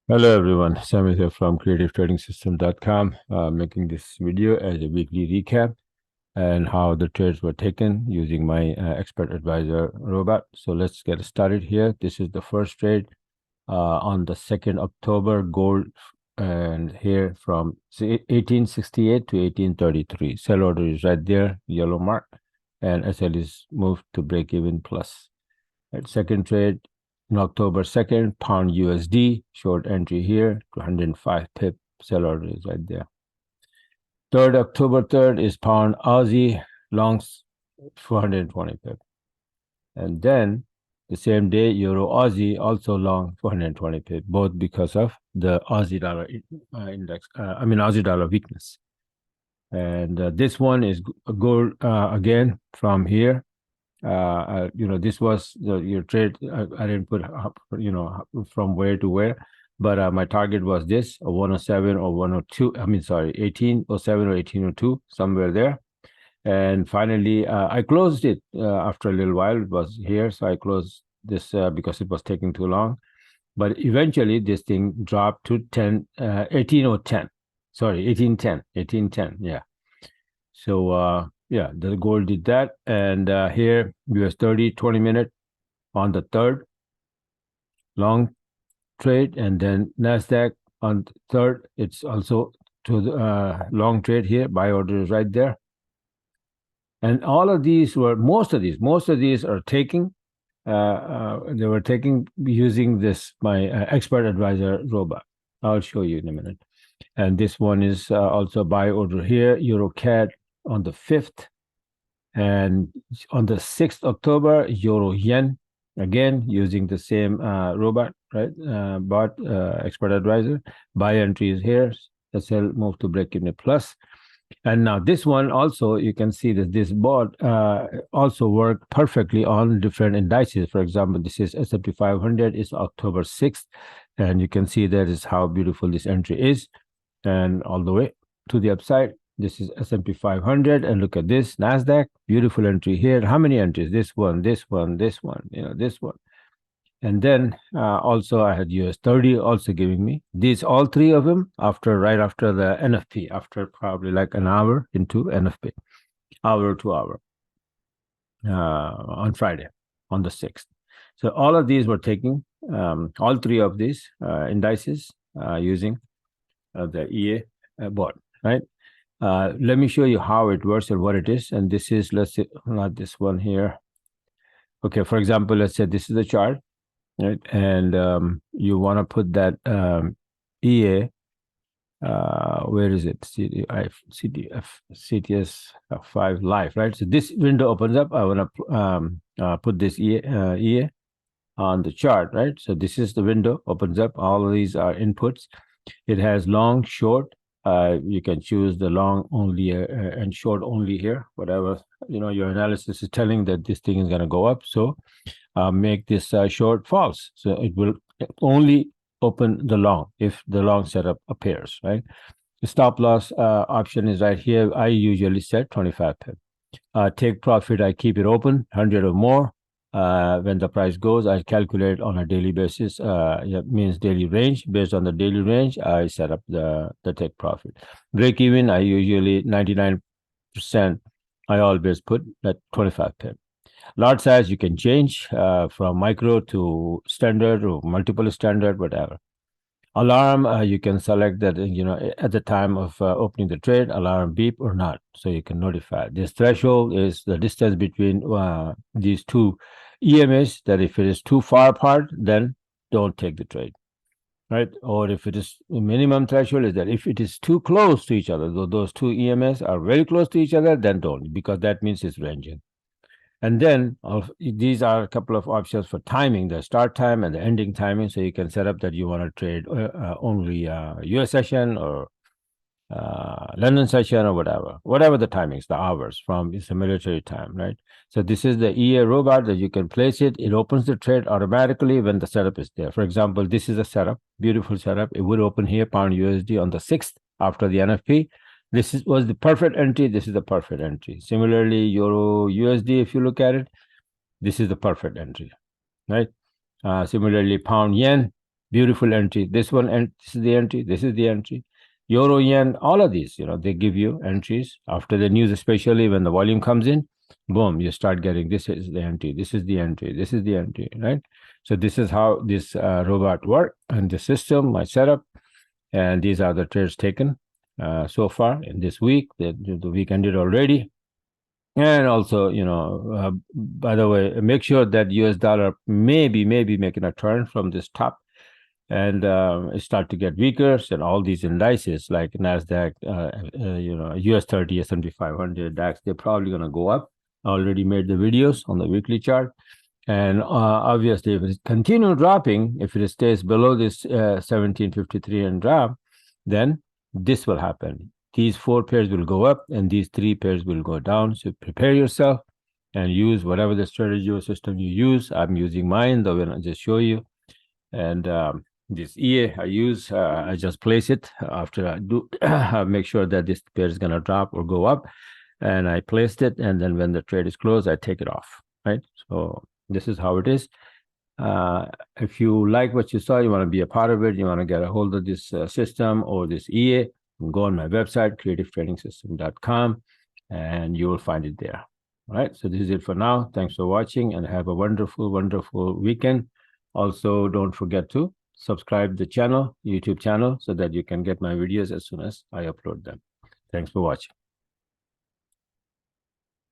Hello everyone, Samit here from creativetradingsystem.com, making this video as a weekly recap and how the trades were taken using my expert advisor robot. So let's get started here. This is the first trade on the 2nd October, gold, and here from 1868 to 1833. Sell order is right there, yellow mark, and SL is moved to break even plus. Right, second trade on October 2nd, pound USD, short entry here, 205 pip, sell order is right there. Third, October 3rd is pound Aussie, longs 420 pip. And then the same day, Euro Aussie, also long 420 pip, both because of the Aussie dollar index, Aussie dollar weakness. And this one is gold again from here. This was your trade. I didn't put, from where to where, but my target was this, a 107 or 102. 1807 or 1802, somewhere there. And finally, I closed it after a little while. It was here, so I closed this because it was taking too long. But eventually, this thing dropped to 1810. Sorry, 1810. Yeah. So, yeah, the gold did that. And here, US 30, 20-minute on the third, long trade. And then NASDAQ on the third, it's also to the long trade here. Buy order is right there. And all of these were, most of these are taking, they were taking using this, my expert advisor robot. I'll show you in a minute. And this one is also buy order here, EuroCAD on the 5th. And on the 6th October, Euro Yen, again, using the same robot, right? Bot expert advisor. Buy entry is here. SL move to break even plus. And now this one also, you can see that this bot also worked perfectly on different indices. For example, this is S&P 500 is October 6th. And you can see that is how beautiful this entry is. And all the way to the upside, this is S&P 500. And look at this, NASDAQ, beautiful entry here. How many entries? This one, this one, this one, this one. And then also I had US 30 also giving me these, all three of them right after the NFP, after probably like an hour into NFP, hour to hour on Friday, on the 6th. So all of these were taking, all three of these indices using the EA board, right? Let me show you how it works and what it is. And this is, let's say, not this one here. Okay, for example, let's say this is the chart. Right, and you want to put that EA, where is it? CTS 5 live, right? So this window opens up. I want to put this EA on the chart, right? So this is the window, opens up. All of these are inputs. It has long, short. You can choose the long only and short only here, whatever, your analysis is telling that this thing is going to go up. So make this short false. So it will only open the long if the long setup appears, right? The stop loss option is right here. I usually set 25 pip. Take profit, I keep it open, 100 or more. When the price goes, I calculate on a daily basis. It means daily range. Based on the daily range, I set up the take profit. Break even, I usually 99%. I always put at 25 pip. Lot size you can change from micro to standard or multiple standard, whatever. Alarm, you can select that, at the time of opening the trade, alarm beep or not, so you can notify. This threshold is the distance between these two EMAs, that if it is too far apart, then don't take the trade, right? Or if it is minimum threshold is that if it is too close to each other, those two EMAs are very close to each other, then don't, because that means it's ranging. And then these are a couple of options for timing, the start time and the ending timing. So you can set up that you want to trade only US session or London session or whatever the timings, the hours from, it's a military time, right? So this is the EA robot that you can place it. It opens the trade automatically when the setup is there. For example, this is a setup, beautiful setup. It would open here, pound USD on the 6th after the NFP. This was the perfect entry. This is the perfect entry. Similarly, Euro USD, if you look at it, this is the perfect entry, right? Similarly, pound yen, Beautiful entry. This one, and this is the entry. This is the entry. Euro yen, all of these, they give you entries after the news, especially when the volume comes in. Boom, you start getting this is the entry. This is the entry. This is the entry, right? So this is how this robot work and the system, my setup, and these are the trades taken so far in this week. The week ended already. And also, by the way, make sure that US dollar maybe making a turn from this top and start to get weaker. And all these indices like NASDAQ, US 30, S&P 500, DAX, they're probably going to go up. I already made the videos on the weekly chart. And obviously, if it continues dropping, if it stays below this 1753 and drop, then this will happen. These 4 pairs will go up and these 3 pairs will go down. So prepare yourself and use whatever the strategy or system you use. I'm using mine, though, when I just show you. And this EA I use, I just place it after I do make sure that this pair is going to drop or go up. And I placed it. And then when the trade is closed, I take it off, right? So this is how it is. If you like what you saw, you want to be a part of it, you want to get a hold of this system or this EA, go on my website, creativetradingsystem.com, and you will find it there. All right. So this is it for now. Thanks for watching and have a wonderful, wonderful weekend. Also, don't forget to subscribe the channel, YouTube channel, so that you can get my videos as soon as I upload them. Thanks for watching.